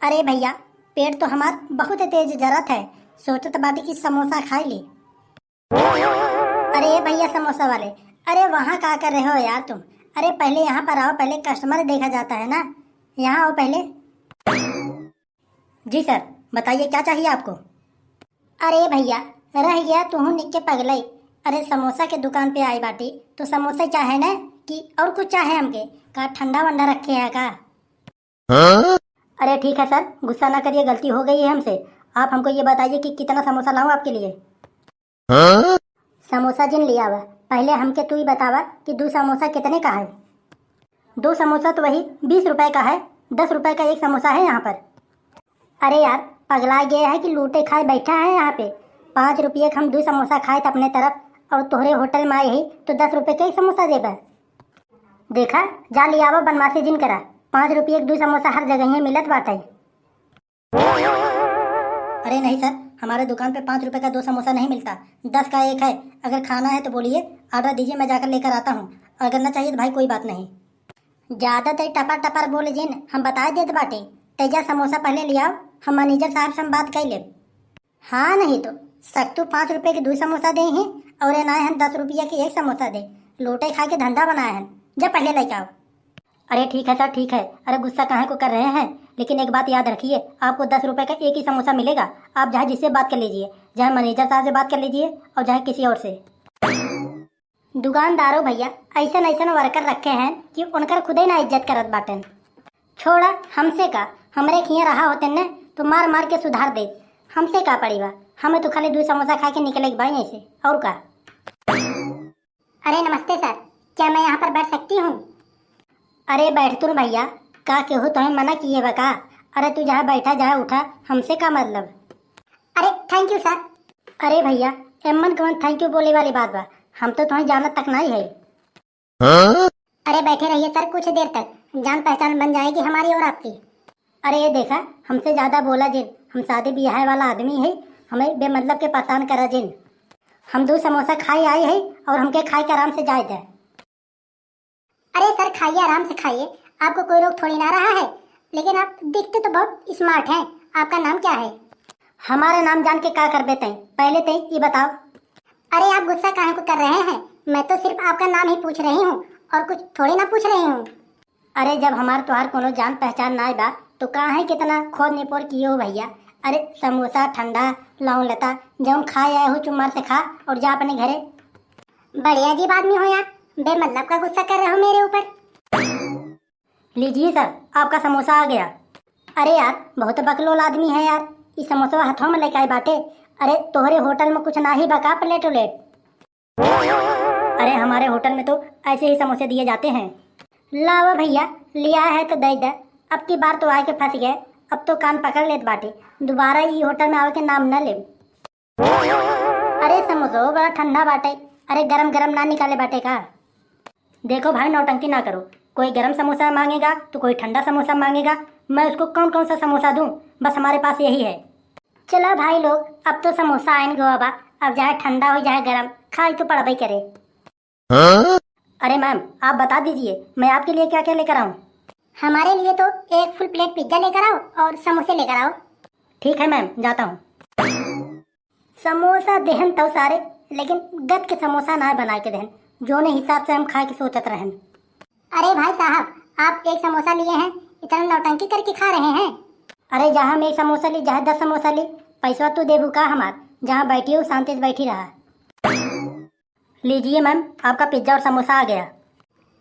अरे भैया, पेट तो हमार बहुत तेज जरत है। सोचत बाटी की समोसा खाई ली। अरे भैया समोसा वाले, अरे वहाँ क्या कर रहे हो यार तुम? अरे पहले यहाँ पर आओ, पहले कस्टमर देखा जाता है ना। यहाँ आओ पहले। जी सर, बताइए क्या चाहिए आपको? अरे भैया, रह गया तू निक के पगलई। अरे समोसा के दुकान पे आई बाटी तो समोसा चाहे ना कि और कुछ चाहे हमके? का ठंडा वंडा रखे है का? अरे ठीक है सर, गुस्सा ना करिए, गलती हो गई है हमसे। आप हमको ये बताइए कि कितना समोसा लाऊं आपके लिए? समोसा जिन लिया हुआ, पहले हमके तू ही बतावा कि 2 समोसा कितने का है? 2 समोसा तो वही 20 रुपए का है। 10 रुपए का एक समोसा है यहाँ पर। अरे यार, पगला गया है कि लूटे खाए बैठा है यहाँ पे? 5 रुपये का हम 2 समोसा खाए थे अपने तरफ, और तोहरे होटल में आए ही तो 10 रुपये का एक समोसा देगा। देखा, जा लिया आवा बनवासी जिन करा। 5 रुपये का 2 समोसा हर जगह ही मिलत बाटे। अरे नहीं सर, हमारे दुकान पे 5 रुपए का 2 समोसा नहीं मिलता, 10 का एक है। अगर खाना है तो बोलिए, ऑर्डर दीजिए, मैं जाकर लेकर आता हूँ। अगर ना चाहिए तो भाई कोई बात नहीं। ज़्यादा तो टपर टपर बोले जिन, हम बता देते बाटे। तेजा समोसा पहले ले आओ, हम मैनेजर साहब से हम बात कर ले। हाँ नहीं तो सख्तू 5 रुपये के 2 समोसा दे हैं, और ना हम 10 रुपये के एक समोसा दे। लोटे खा के धंधा बनाया है, जब पहले लेके आओ। अरे ठीक है सर, ठीक है। अरे गुस्सा काहे को कर रहे हैं? लेकिन एक बात याद रखिए, आपको 10 रुपए का एक ही समोसा मिलेगा। आप चाहे जिससे बात कर लीजिए, चाहे मैनेजर साहब से बात कर लीजिए और चाहे किसी और से। दुकानदारों भैया ऐसा ऐसा वर्कर रखे हैं कि उनकर खुद ही ना इज्जत करत बाटन। छोड़ा हमसे का, हमरे खिया रहा होते न तो मार मार के सुधार दे। हमसे का पड़ेगा? हमें तो खाली 2 समोसा खा के निकले भाई ऐसे, और का। अरे नमस्ते सर, क्या मैं यहाँ पर बैठ सकती हूँ? अरे बैठ तुम भैया, का केहू तुम्हें मना किए बका? अरे तू जहाँ बैठा जहाँ उठा, हमसे का मतलब? अरे थैंक यू सर। अरे भैया, एमन कौन थैंक यू बोले वाली बात बा? हम तो तुम्हें जानत तक नहीं है। अरे बैठे रहिए सर, कुछ देर तक जान पहचान बन जाएगी हमारी और आपकी। अरे ये देखा, हमसे ज्यादा बोला जिन, हम शादी ब्याह वाला आदमी है, हमें बेमतलब के परेशान करा जिन। हम 2 समोसा खाए आए हैं और हमके खाए के आराम से जाए थे। अरे सर खाइए, आराम से खाइए, आपको कोई रोक थोड़ी ना रहा है। लेकिन आप दिखते तो बहुत स्मार्ट हैं। आपका नाम क्या है? हमारा नाम जान के क्या कर देते हैं? पहले तो ये बताओ। अरे आप गुस्सा काहे को कर रहे हैं? मैं तो सिर्फ आपका नाम ही पूछ रही हूँ, और कुछ थोड़ी ना पूछ रही हूँ। अरे जब हमार तुम्हार कोनो जान पहचान ना बा तो काहे कितना खोद निपोर किए हो भैया? अरे समोसा ठंडा लौंग लता जब खाए आए हो, चुम्मार से खा और जा अपने घरे। बढ़िया अजीब आदमी हो यार, बेमतलब का गुस्सा कर रहे हो मेरे ऊपर। लीजिए सर, आपका समोसा आ गया। अरे यार, बहुत बकलोल आदमी है यार, ये समोसा हाथों में लेके आए बाटे। अरे तोहरे होटल में कुछ ना ही बका प्लेट उलेट? अरे हमारे होटल में तो ऐसे ही समोसे दिए जाते हैं। लावा भैया, लिया है तो दे दे। अब की बार तो आके फंस गए, अब तो कान पकड़ लेत बाटे, दोबारा ये होटल में आवे के नाम न ले। अरे समोसा बड़ा ठंडा बाटे, अरे गरम गरम ना निकाले बाटे का? देखो भाई, नौटंकी ना करो। कोई गरम समोसा मांगेगा तो कोई ठंडा समोसा मांगेगा। मैं उसको कौन कौन सा समोसा दूं? बस हमारे पास यही है। चलो भाई लोग, अब तो समोसा आइन गो बा, अब चाहे ठंडा हो चाहे गरम, खाई तो पड़बई करे। अरे मैम, आप बता दीजिए मैं आपके लिए क्या क्या लेकर आऊँ? हमारे लिए तो एक फुल प्लेट पिज्जा लेकर आओ और समोसे लेकर आओ। ठीक है मैम, जाता हूँ। समोसा देहन तो सारे, लेकिन गद के समोसा ना बना के देहन, जो ने हिसाब से हम खा के सोचत रहन। अरे भाई साहब, आप एक समोसा लिए हैं, इतना नौटंकी करके खा रहे हैं। अरे जहाँ हम एक समोसा ली, जहाँ 10 समोसा ली, पैसा तो देबू का हमार? जहाँ बैठी हो शांति से बैठी रहा। लीजिए मैम, आपका पिज्जा और समोसा आ गया।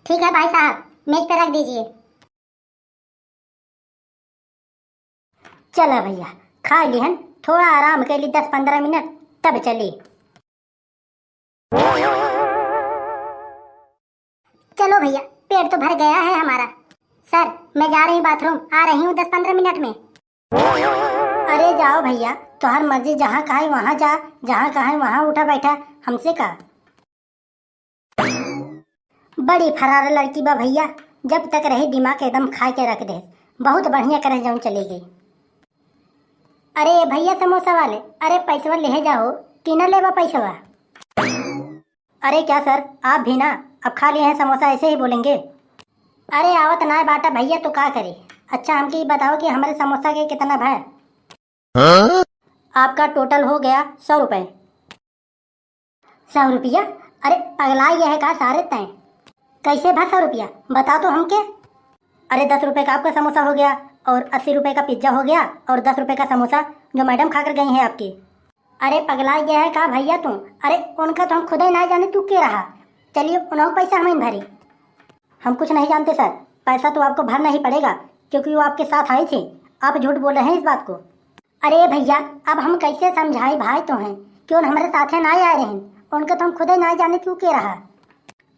ठीक है भाई साहब, मेज पे रख दीजिए। चला भैया, खा लिहन, थोड़ा आराम कर ली 10-15 मिनट, तब चली। चलो भैया, पेट तो भर गया है हमारा। सर मैं जा रही बाथरूम, आ रही हूँ 10-15 मिनट में। अरे जाओ भैया, तुम्हार मर्जी, जहाँ कहे वहाँ जा, जहाँ कहे वहाँ उठा बैठा, हमसे का? बड़ी फरार लड़की बा भैया, जब तक रही दिमाग एकदम खा के रख दे। बहुत बढ़िया करे जाऊँ चली गई। अरे भैया समोसा वाले, अरे पैसा ले जाओ कि न लेवा पैसा? अरे क्या सर, आप भी ना अब खा लिए हैं समोसा, ऐसे ही बोलेंगे? अरे आवत ना बाटा भैया तो क्या करे? अच्छा हमके ये बताओ कि हमारे समोसा के कितना भाई? आपका टोटल हो गया 100 रुपये। 100 रुपया? अरे पगला ये है का सारे तय? कैसे भा 100 रुपया बता तो हमके। अरे 10 रुपये का आपका समोसा हो गया और 80 रुपये का पिज्ज़ा हो गया और 10 रुपये का समोसा जो मैडम खाकर गई हैं आपकी। अरे पगला ये है का भैया तुम? अरे उनका तो हम खुद ही ना जाने तू के रहा। चलिए उन्हों पैसा हमें भरी। हम कुछ नहीं जानते सर, पैसा तो आपको भरना ही पड़ेगा क्योंकि वो आपके साथ आई थी। आप झूठ बोल रहे हैं इस बात को। अरे भैया अब हम कैसे समझाए भाई तो हैं क्यों हमारे साथ ना आए रहे हैं, उनका तो हम खुद ही ना जाने क्यों के रहा।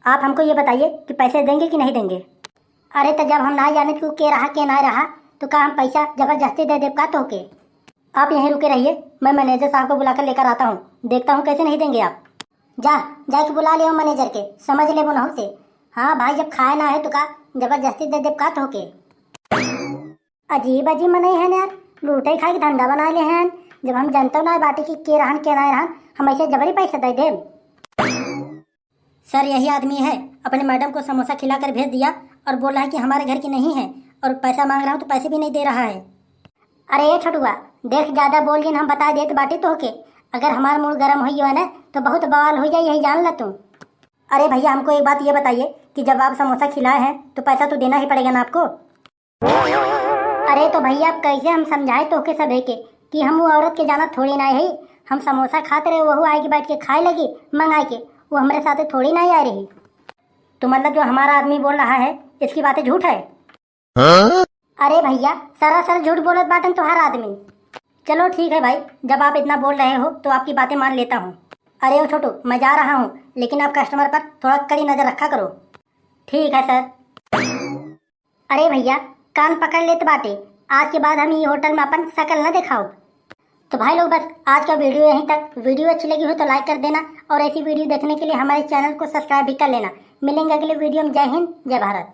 आप हमको ये बताइए कि पैसे देंगे कि नहीं देंगे। अरे तो जब हम ना जाने क्यों के रहा के ना रहा तो क्या हम पैसा जबरदस्ती दे देव का तो के। आप यहीं रुके रहिए, मैं मैनेजर साहब को बुलाकर लेकर आता हूँ, देखता हूँ कैसे नहीं देंगे आप। जाके बुला ले मैनेजर के, समझ ले वो से। हाँ भाई जब खाए ना है तो का जबरदस्ती दे देव का तो के। अजीब अजीब मने है यार, लूटे खाए के धंधा बना ले हैं। जब हम जानते ना बाटी की के रहन के ना रहन हम ऐसे जबरी पैसे दे देव। सर यही आदमी है, अपने मैडम को समोसा खिलाकर भेज दिया और बोल रहा है कि हमारे घर की नहीं है और पैसा मांग रहा हूँ तो पैसे भी नहीं दे रहा है। अरे ये छोटुआ देख ज़्यादा बोल गई हम बता देते बाटी तो होके, अगर हमारा मूड गर्म हो गया ना तो बहुत बवाल हो जाए, यही जान ला तुम। अरे भैया हमको एक बात ये बताइए कि जब आप समोसा खिलाए हैं तो पैसा तो देना ही पड़ेगा ना आपको। अरे तो भैया आप कैसे हम समझाए तो के सब है के कि हम वो औरत के जाना थोड़ी ना है। हम समोसा खाते रहे वह आएगी बैठ के खाए लगी मंगाए के, वो हमारे साथ थोड़ी ना आ रही। तो मतलब जो हमारा आदमी बोल रहा है इसकी बातें झूठ है? अरे भैया सरासर झूठ बोलत बाटन तो हर आदमी। चलो ठीक है भाई, जब आप इतना बोल रहे हो तो आपकी बातें मान लेता हूँ। अरे वो छोटू मैं जा रहा हूँ, लेकिन आप कस्टमर पर थोड़ा कड़ी नज़र रखा करो। ठीक है सर। अरे भैया कान पकड़ लेते बाटे, आज के बाद हम ये होटल में अपन शकल न दिखाओ। तो भाई लोग बस आज का वीडियो यहीं तक। वीडियो अच्छी लगी हो तो लाइक कर देना और ऐसी वीडियो देखने के लिए हमारे चैनल को सब्सक्राइब भी कर लेना। मिलेंगे अगले वीडियो में। जय हिंद जय भारत।